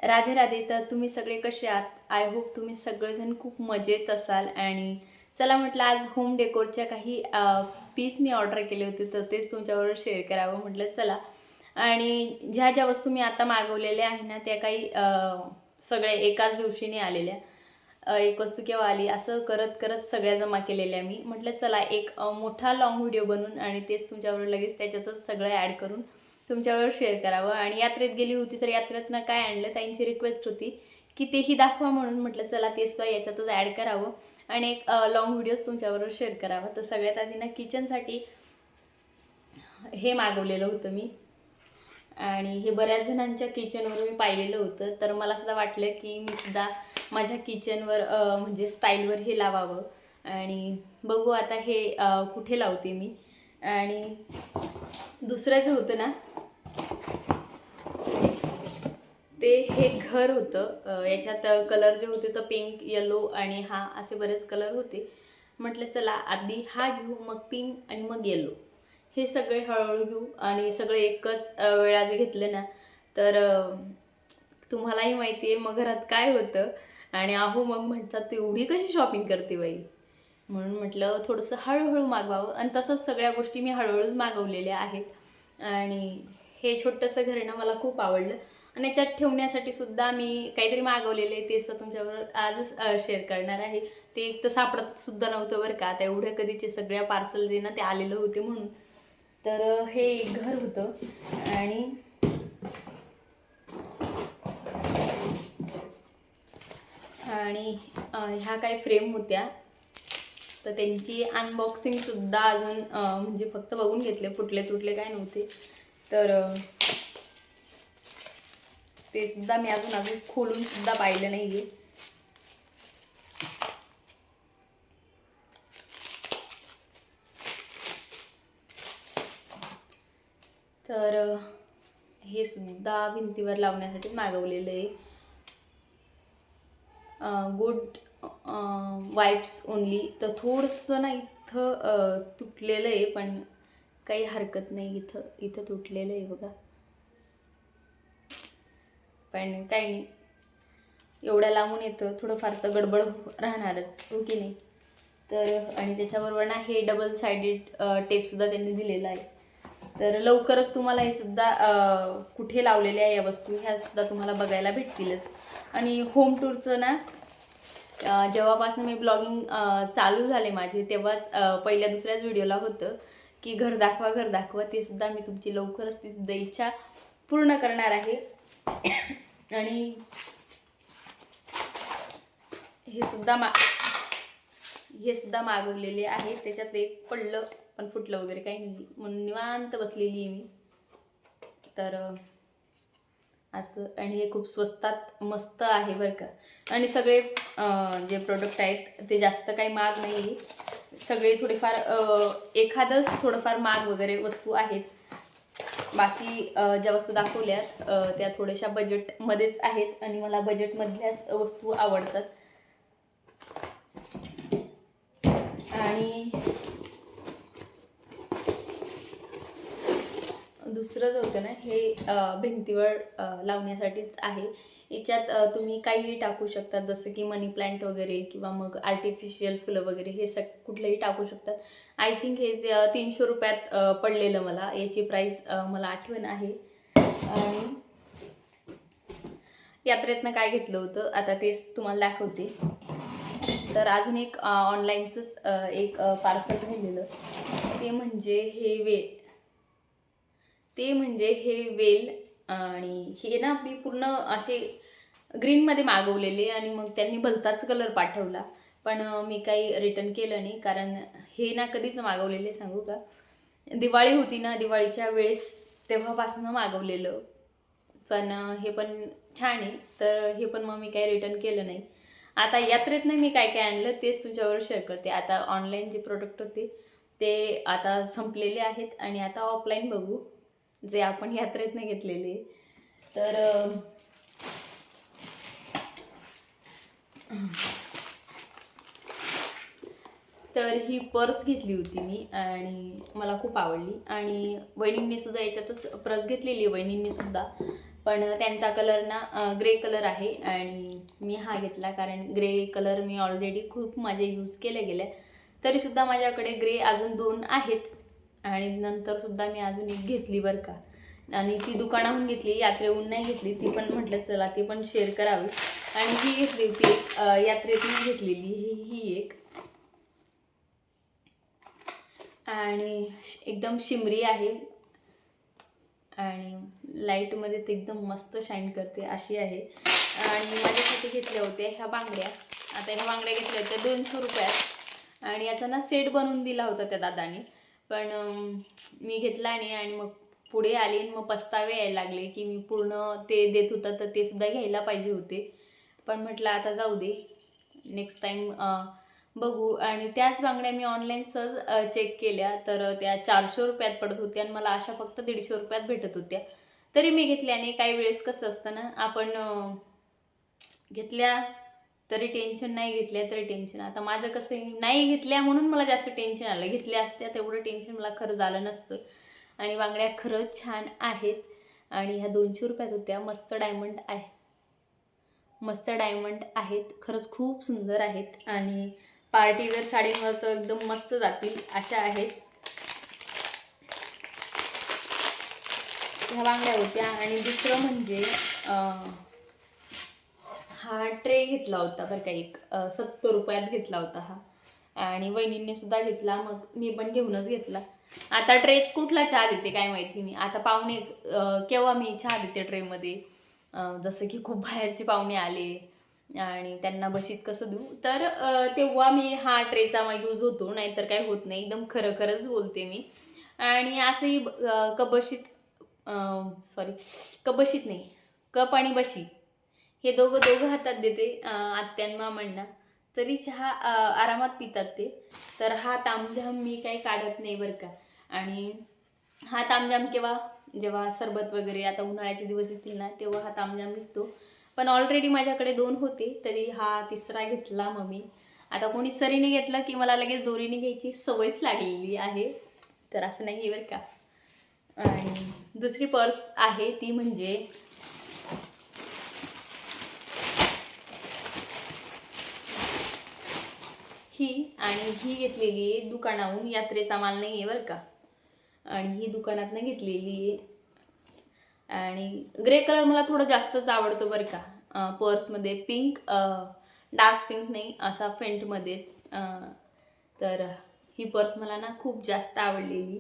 राधे राधे. तर तुम्ही सगळे कसे आहात? आय होप तुम्ही सगळेजण खूप मजेत असाल. आणि चला म्हटलं आज होम डेकोरच्या काही पीस मी ऑर्डर केले होते, तर तेच तुमच्याबरोबर शेअर करावं म्हटलं चला. आणि ज्या ज्या वस्तू मी आता मागवलेल्या आहे ना, त्या काही सगळ्या एकाच दिवशी नाही आलेल्या. एक वस्तू केव्हा आली असं करत करत सगळ्या जमा केलेल्या मी म्हटलं चला एक मोठा लॉंग व्हिडिओ बनवून आणि तेच तुमच्याबरोबर लगेच त्याच्यातच सगळं ॲड करून तुमच्याबरोबर शेअर करावं. आणि यात्रेत गेली होती, तर यात्रेतनं काय आणलं, ताईंची रिक्वेस्ट होती की तेही दाखवा, म्हणून म्हटलं चला तेच सुद्धा याच्यातच ॲड करावं आणि एक लॉंग व्हिडिओज तुमच्याबरोबर शेअर करावा. तर सगळ्यात आधी ना किचनसाठी हे मागवलेलं होतं मी. आणि हे बऱ्याच जणांच्या किचनवर मी पाहिलेलं होतं, तर मला सुद्धा वाटलं की मी सुद्धा माझ्या किचनवर म्हणजे स्टाईलवर हे लावावं. आणि बघू आता हे कुठे लावते मी. आणि दुसरं जे होतं ना, ते हे घर होतं. याच्यात कलर जे होते तर पिंक, येलो आणि हा असे बरेच कलर होते. म्हटलं चला आधी हा घेऊ, मग पिंक आणि मग येलो, हे सगळे हळूहळू घेऊ. आणि सगळे एकच वेळा जे घेतले ना, तर तुम्हालाही माहिती आहे मग घरात काय होतं. आणि अहो मग म्हणतात तू एवढी कशी शॉपिंग करते बाई, म्हणून म्हटलं थोडंसं हळूहळू मागवावं. आणि तसंच सगळ्या गोष्टी मी हळूहळूच मागवलेल्या आहेत. आणि हे छोटंसं घर ना मला खूप आवडलं. आणि याच्यात ठेवण्यासाठी सुद्धा मी काहीतरी मागवलेले, ते सुद्धा तुमच्याबरोबर आजच शेअर करणार आहे. ते एक तर सापडत सुद्धा नव्हतं बरं का, आता एवढ्या कधीचे सगळ्या पार्सल जे ना ते आलेलं होते म्हणून. तर हे एक घर होतं. आणि आणि ह्या काही फ्रेम होत्या, तर त्यांची अनबॉक्सिंगसुद्धा अजून म्हणजे फक्त बघून घेतले, फुटले तुटले काय नव्हते. तर ते सुद्धा मी अजून खोलून सुद्धा पाहिलं नाही आहे. तर हे सुद्धा भिंतीवर लावण्यासाठी मागवलेलं आहे. Good vibes only. तर थोडंसं ना इथं तुटलेलं आहे, पण काही हरकत नाही. इथं इथं तुटलेलं आहे बघा, पण काही नाही, एवढ्या लांबून येतं थोडंफार तर गडबड राहणारच, हो की नाही. तर आणि त्याच्याबरोबर ना हे डबल सायडेड टेपसुद्धा त्यांनी दिलेला आहे. तर लवकरच तुम्हाला हे सुद्धा कुठे लावलेल्या आहे या वस्तू ह्या सुद्धा तुम्हाला बघायला भेटतीलच. आणि होम टूरचं ना जेव्हापासून मी ब्लॉगिंग चालू झाले माझे, तेव्हाच पहिल्या दुसऱ्याच व्हिडिओला होतं की घर दाखवा घर दाखवा. ते सुद्धा मी तुमची लवकरच ती सुद्धा इच्छा पूर्ण करणार आहे. आणि हे सुद्धा मागवलेले आहे. त्याच्यात एक पडलं पण फुटलं वगैरे काही नाही, म्हणून निवांत बसलेली आहे मी. तर असं. आणि हे खूप स्वस्तात मस्त आहे बरं का. आणि सगळे जे प्रोडक्ट आहेत ते जास्त काही महाग नाही, सगळे थोडेफार एखादंच थोडंफार महाग वगैरे वस्तू आहेत. बाकी ज्या वस्तू दाखवल्यात त्या थोड्याशा बजेटमध्येच आहेत आणि मला बजेटमधल्याच वस्तू आवडतात. आणि दुसरं जे होतं ना, हे भिंतीवर लावण्यासाठीच आहे. याच्यात तुम्ही काहीही टाकू शकता, जसं की मनी प्लांट वगैरे किंवा मग आर्टिफिशियल फुलं वगैरे, हे कुठलंही टाकू शकतात. आय थिंक हे 300 रुपयात पडलेलं मला, याची प्राईस मला आठवण आहे. आणि यात्रेतनं काय घेतलं होतं आता तेच तुम्हाला दाखवते. तर अजून एक ऑनलाईनचंच एक पार्सल राहिलेलं, ते म्हणजे हे वेल. आणि हे ना मी पूर्ण असे ग्रीनमध्ये मागवलेले आणि मग त्यांनी भलताच कलर पाठवला, पण मी काही रिटर्न केलं नाही. कारण हे ना कधीच मागवलेले सांगू का, दिवाळी होती ना, दिवाळीच्या वेळेस तेव्हापासून मागवलेलं. पण हे पण छान आहे, तर हे पण मग मी काही रिटर्न केलं नाही. आता यात्रेत नाही मी काय काय आणलं तेच तुमच्यावर शेअर करते. आता ऑनलाईन जे प्रोडक्ट होते ते आता संपलेले आहेत आणि आता ऑफलाईन बघू, जे आपण यात्रेतनं घेतलेले. तर ही पर्स घेतली होती मी आणि मला खूप आवडली. आणि वहिनींनी सुद्धा याच्यातच पर्स घेतलेली आहे वहिनींनी सुद्धा. पण त्यांचा कलर ना ग्रे कलर आहे आणि मी हा घेतला कारण ग्रे कलर मी ऑलरेडी खूप माझे यूज केले गेले. तरीसुद्धा माझ्याकडे ग्रे अजून 2 आहेत आणि नंतरसुद्धा मी अजून एक घेतली बरं का. आणि ती दुकानाहून घेतली, यात्रेहून नाही घेतली. ती पण म्हटलं चला ती पण शेअर करावी. आणि ही घेतली होती एक यात्रेतून घेतलेली ही एक, आणि एकदम शिमरी आहे आणि लाईटमध्ये ते एकदम मस्त शाईन करते अशी आहे. आणि माझ्यासाठी घेतल्या होत्या ह्या बांगड्या. आता ह्या बांगड्या घेतल्या होत्या 200 रुपयात आणि याचा ना सेट बनवून दिला होता त्या दादाने. पण मी घेतला नाही आणि मग पुढे आले मग पस्तावे यायला लागले की मी पूर्ण ते देत होता तर ते सुद्धा घ्यायला पाहिजे होते. पण म्हटलं आता जाऊ दे, नेक्स्ट टाईम बघू. आणि त्याच बांगड्या मी ऑनलाईन सहज चेक केल्या तर त्या 400 रुपयात पडत होत्या आणि मला अशा फक्त 150 रुपयात भेटत होत्या. तरी मी घेतल्याने काही वेळेस कसं असतं ना, आपण घेतल्या तरी टेन्शन, नाही घेतल्या तरी टेन्शन. आता माझं कसं आहे, नाही घेतल्या म्हणून मला जास्त टेन्शन आलं, घेतल्या असत्या तेवढं टेन्शन मला खरं झालं नसतं. आणि बांगड्या खरंच छान आहेत आणि ह्या 200 रुपयात होत्या. मस्त डायमंड आहेत, खरंच खूप सुंदर आहेत आणि पार्टीवेअर साडीवर तर एकदम मस्त जातील अशा आहेत ह्या बांगड्या होत्या. आणि दुसरं म्हणजे हा ट्रे घेतला होता बरं का, एक 70 रुपयात घेतला होता हा. आणि वहिनींनी सुद्धा घेतला, मग मी पण घेऊनच घेतला. आता ट्रेत कुठला चहा देते काय माहिती मी. आता पाहुणे केव्हा मी चहा देते ट्रेमध्ये, जसं की खूप बाहेरचे पाहुणे आले आणि त्यांना बशीत कसं देऊ, तर तेव्हा मी हा ट्रेचा यूज होतो, नाहीतर काय होत नाही. एकदम खरंच बोलते मी. आणि असंही कबशीत नाही, कप आणि बशी हे दोघं हातात देते आत्यान मामांना, तरी चहा आरामात पितात ते. तर हा तामझाम मी काही काढत नाही बरं का. आणि हा तामझाम जेव्हा सरबत वगैरे आता उन्हाळ्याचे दिवस येतील ना तेव्हा हा तामझाम निघतो. पण ऑलरेडी माझ्याकडे 2 होते तरी हा तिसरा घेतला मग मी. आता कोणी सरीने घेतलं की मला लगेच दोरीने घ्यायची सवयच लागलेली आहे, तर असं नाही बरं का. आणि दुसरी पर्स आहे ती म्हणजे ही, आणि ही घेतलेली आहे दुकानाहून, यात्रेचा माल नाही आहे बरं का. आणि ही दुकानातनं घेतलेली आहे. आणि ग्रे कलर मला थोडं जास्तच आवडतो बरं का पर्समध्ये. पिंक, डार्क पिंक नाही, असा फेंटमध्येच. तर ही पर्स मला ना खूप जास्त आवडलेली.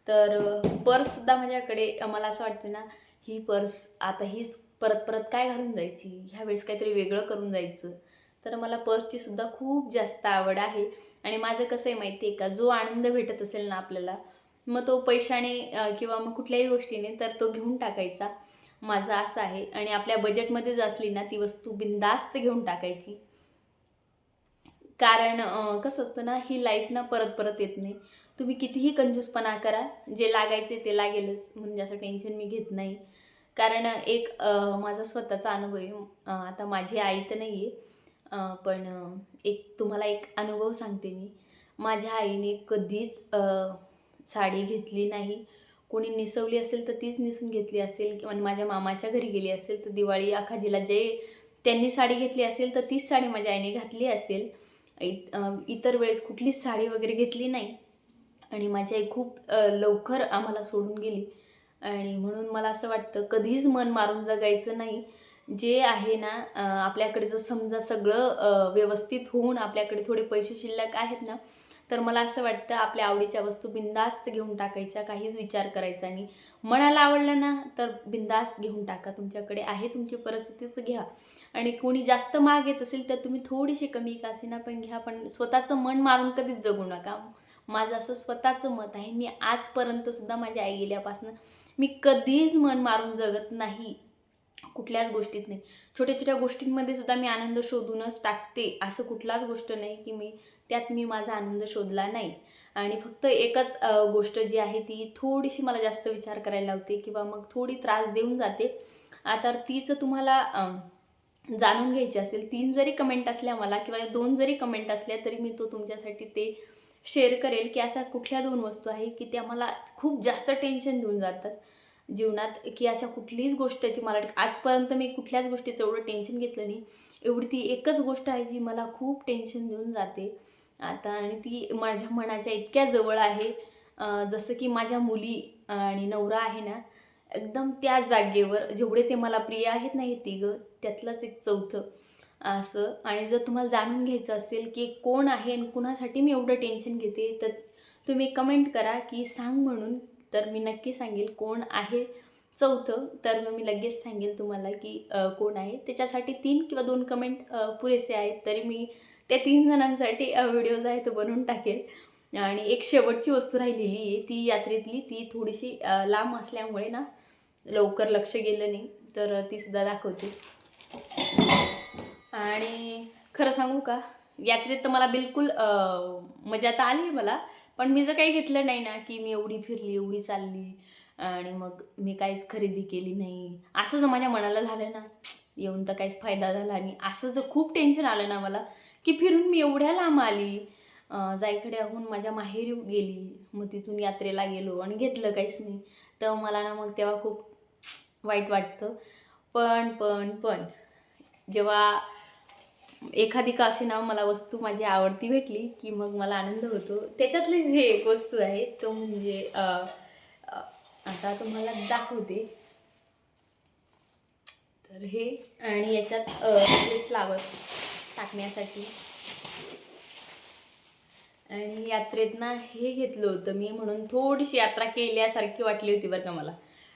तर पर्ससुद्धा माझ्याकडे मला असं वाटतं ना, ही पर्स आता हीच परत काय घालून जायची, ह्यावेळेस काहीतरी वेगळं करून जायचं. तर मला पर्सची सुद्धा खूप जास्त आवड आहे. आणि माझं कसं आहे माहिती आहे का, जो आनंद भेटत असेल ना आपल्याला, मग तो पैशाने किंवा मग कुठल्याही गोष्टीने तर तो घेऊन टाकायचा, माझं असं आहे. आणि आपल्या बजेटमध्ये जर असली ना ती वस्तू बिनधास्त घेऊन टाकायची. कारण कसं असतं ना, ही लाईफ ना परत येत नाही. तुम्ही कितीही कंजूसपणा करा, जे लागायचे ते लागेलच, म्हणजे असं टेन्शन मी घेत नाही. कारण एक माझा स्वतःचा अनुभव आहे. आता माझी आई तर नाही आहे, पण एक तुम्हाला एक अनुभव सांगते मी. माझ्या आईने कधीच साडी घेतली नाही. कोणी नेसवली असेल तर तीच नेसून घेतली असेल, किंवा माझ्या मामाच्या घरी गेली असेल तर दिवाळी आखाजीला जे त्यांनी साडी घेतली असेल तर तीच साडी माझ्या आईने घातली असेल. इतर वेळेस कुठलीच साडी वगैरे घेतली नाही. आणि माझी आई खूप लवकर आम्हाला सोडून गेली. आणि म्हणून मला असं वाटतं कधीच मन मारून जगायचं नाही. जे आहे ना, आपल्याकडे जर समजा सगळं व्यवस्थित होऊन आपल्याकडे थोडे पैसे शिल्लक आहेत ना, तर मला असं वाटतं आपल्या आवडीच्या वस्तू बिनधास्त घेऊन टाकायच्या, काहीच विचार करायचा नाही. मनाला आवडलं ना तर बिनधास्त घेऊन टाका. तुमच्याकडे आहे तुमची परिस्थिती तर घ्या. आणि कोणी जास्त महाग येत असेल तर तुम्ही थोडीशी कमी का असेना पण घ्या, पण स्वतःचं मन मारून कधीच जगू नका. माझं असं स्वतःचं मत आहे. मी आजपर्यंत सुद्धा माझ्या आई गेल्यापासून मी कधीच मन मारून जगत नाही कुठल्याच गोष्टीत नाही. छोट्या छोट्या गोष्टींमध्ये सुद्धा मी आनंद शोधूनच टाकते. असं कुठलाच गोष्ट नाही की त्यात मी माझा आनंद शोधला नाही. आणि फक्त एकच गोष्ट जी आहे ती थोडीशी मला जास्त विचार करायला लावते किंवा मग थोडी त्रास देऊन जाते. आता तीच तुम्हाला जाणून घ्यायची असेल, 3 जरी कमेंट असल्या मला किंवा 2 जरी कमेंट असल्या तरी मी तो तुमच्यासाठी ते शेअर करेल की अशा कुठल्या 2 वस्तू आहे की त्या मला खूप जास्त टेन्शन देऊन जातात, जीवनात की अशा कुठलीच गोष्टीची मला आजपर्यंत मी कुठल्याच गोष्टीचं एवढं टेन्शन घेतलं नाही. एवढी ती एकच गोष्ट आहे जी मला खूप टेन्शन देऊन जाते आता, आणि ती माझ्या मनाच्या इतक्या जवळ आहे. जसं की माझ्या मुली आणि नवरा आहे ना, एकदम त्या जागेवर जेवढे ते मला प्रिय आहेत ना हे तिघं, त्यातलंच एक चौथं असं. आणि जर तुम्हाला जाणून घ्यायचं असेल की कोण आहे आणि कुणासाठी मी एवढं टेन्शन घेते, तर तुम्ही कमेंट करा की सांग म्हणून. तर मी नक्की सांगेल कोण आहे चौथं. तर मग मी लगेच सांगेल तुम्हाला की कोण आहे. त्याच्यासाठी 3 किंवा 2 कमेंट पुरेसे आहेत. तरी मी त्या 3 जणांसाठी व्हिडिओज आहे तो बनवून टाकेल. आणि एक शेवटची वस्तू राहिलेली आहे ती यात्रेतली, ती थोडीशी लांब असल्यामुळे ना लवकर लक्ष गेलं नाही, तर ती सुद्धा दाखवते. आणि खरं सांगू का, यात्रेत तर मला बिलकुल मजा तर आली आहे मला, पण मी जर काही घेतलं नाही ना, की मी एवढी फिरली, एवढी चालली आणि मग मी काहीच खरेदी केली नाही, असं जर माझ्या मनाला झालं ना, येऊन तर काहीच फायदा झाला नाही, असं जर खूप टेन्शन आलं ना मला, की फिरून मी एवढ्या लांब आली, जायकड्याहून माझ्या माहेरी गेली, मग तिथून यात्रेला गेलो आणि घेतलं काहीच नाही, तर मला ना मग तेव्हा खूप वाईट वाटतं. पण जेव्हा एखादी का असेना मला वस्तू माझी आवडती भेटली की मग मला आनंद होतो. त्याच्यातलीच हे एक वस्तू आहे, तो म्हणजे आता तुम्हाला दाखवते. तर हे, आणि याच्यात फ्लावर टाकण्यासाठी. आणि यात्रेत ना हे घेतलं होतं मी, म्हणून थोडीशी यात्रा केल्यासारखी वाटली होती बरं का मला,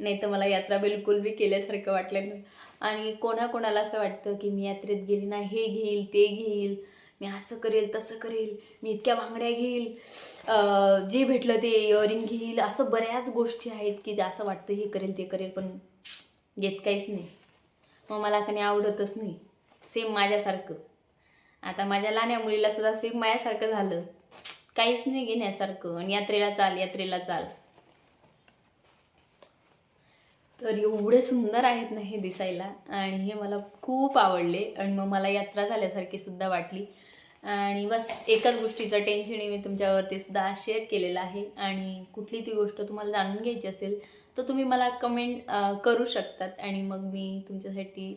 नाही तर मला यात्रा बिलकुल बी केल्यासारखं वाटलं नाही. आणि कोणाकोणाला असं वाटतं की मी यात्रेत गेली ना हे घेईल ते घेईल, मी असं करेल तसं करेल, मी इतक्या बांगड्या घेईल, जे भेटलं ते इयरिंग घेईल, असं बऱ्याच गोष्टी आहेत की ते असं वाटतं हे करेल ते करेल, पण घेत काहीच नाही. मग मला काही आवडतच नाही. सेम माझ्यासारखं आता माझ्या लहान्या मुलीला सुद्धा सेम माझ्यासारखं झालं, काहीच नाही घेण्यासारखं, आणि यात्रेला चाल यात्रेला चाल. तर एवढे सुंदर आहेत ना हे दिसायला, आणि हे मला खूप आवडले, आणि मग मला यात्रा झाल्यासारखी सुद्धा वाटली. आणि बस एकच गोष्टीचं टेन्शन मी तुमच्यावरती सुद्धा शेअर केलेलं आहे. आणि कुठली ती गोष्ट तुम्हाला जाणून घ्यायची असेल तर तुम्ही मला कमेंट करू शकतात, आणि मग मी तुमच्यासाठी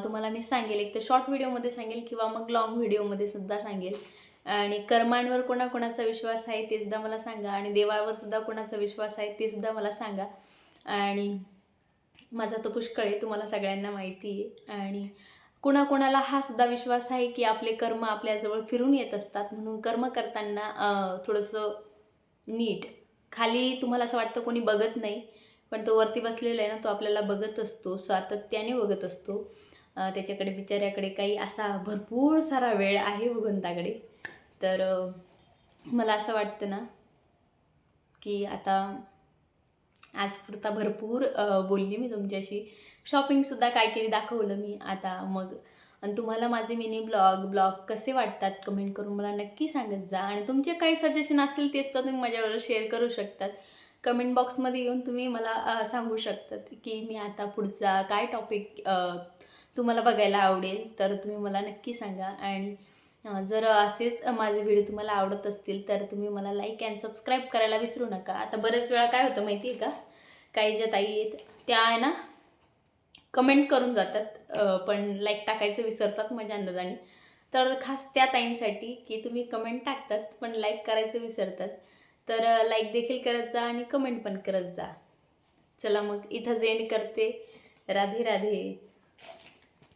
तुम्हाला मी सांगेल, एक तर शॉर्ट व्हिडिओमध्ये सांगेल किंवा मग लॉंग व्हिडिओमध्ये सुद्धा सांगेल. आणि कर्मांवर कोणाकोणाचा विश्वास आहे ते सुद्धा मला सांगा, आणि देवावर सुद्धा कोणाचा विश्वास आहे ते सुद्धा मला सांगा. आणि माझा तो पुष्कळ आहे, तुम्हाला सगळ्यांना माहिती आहे. आणि कोणाकोणाला हा सुद्धा विश्वास आहे की आपले कर्म आपल्याजवळ फिरून येत असतात, म्हणून कर्म करताना थोडंसं नीट, खाली तुम्हाला असं वाटतं कोणी बघत नाही, पण तो वरती बसलेला आहे ना, तो आपल्याला बघत असतो, सातत्याने बघत असतो. त्याच्याकडे बिचाऱ्याकडे काही असा भरपूर सारा वेळ आहे भगवंताकडे. तर मला असं वाटतं ना की आता आजपुरता भरपूर बोलली मी तुमच्याशी. शॉपिंगसुद्धा काय केली दाखवलं मी आता मग. आणि तुम्हाला माझे मिनी ब्लॉग कसे वाटतात कमेंट करून मला नक्की सांगत जा. आणि तुमचे काही सजेशन असतील तेच तर तुम्ही माझ्याबरोबर शेअर करू शकतात. कमेंट बॉक्समध्ये येऊन तुम्ही मला सांगू शकतात की मी आता पुढचा काय टॉपिक तुम्हाला बघायला आवडेल, तर तुम्ही मला नक्की सांगा. आणि जर असेच माझे व्हिडिओ तुम्हाला आवडत असतील तर तुम्ही मला लाईक अँड सबस्क्राईब करायला विसरू नका. आता बरेच वेळा काय होतं माहिती आहे का, काही ज्या ताई आहेत त्या आहे ना कमेंट करून जातात, पण लाईक टाकायचं विसरतात माझ्या अंदाजाने. तर खास त्या ताईंसाठी की तुम्ही कमेंट टाकतात पण लाईक करायचं विसरतात, तर लाईक देखील करत जा आणि कमेंट पण करत जा. चला मग इथंच एंड करते. राधे राधे.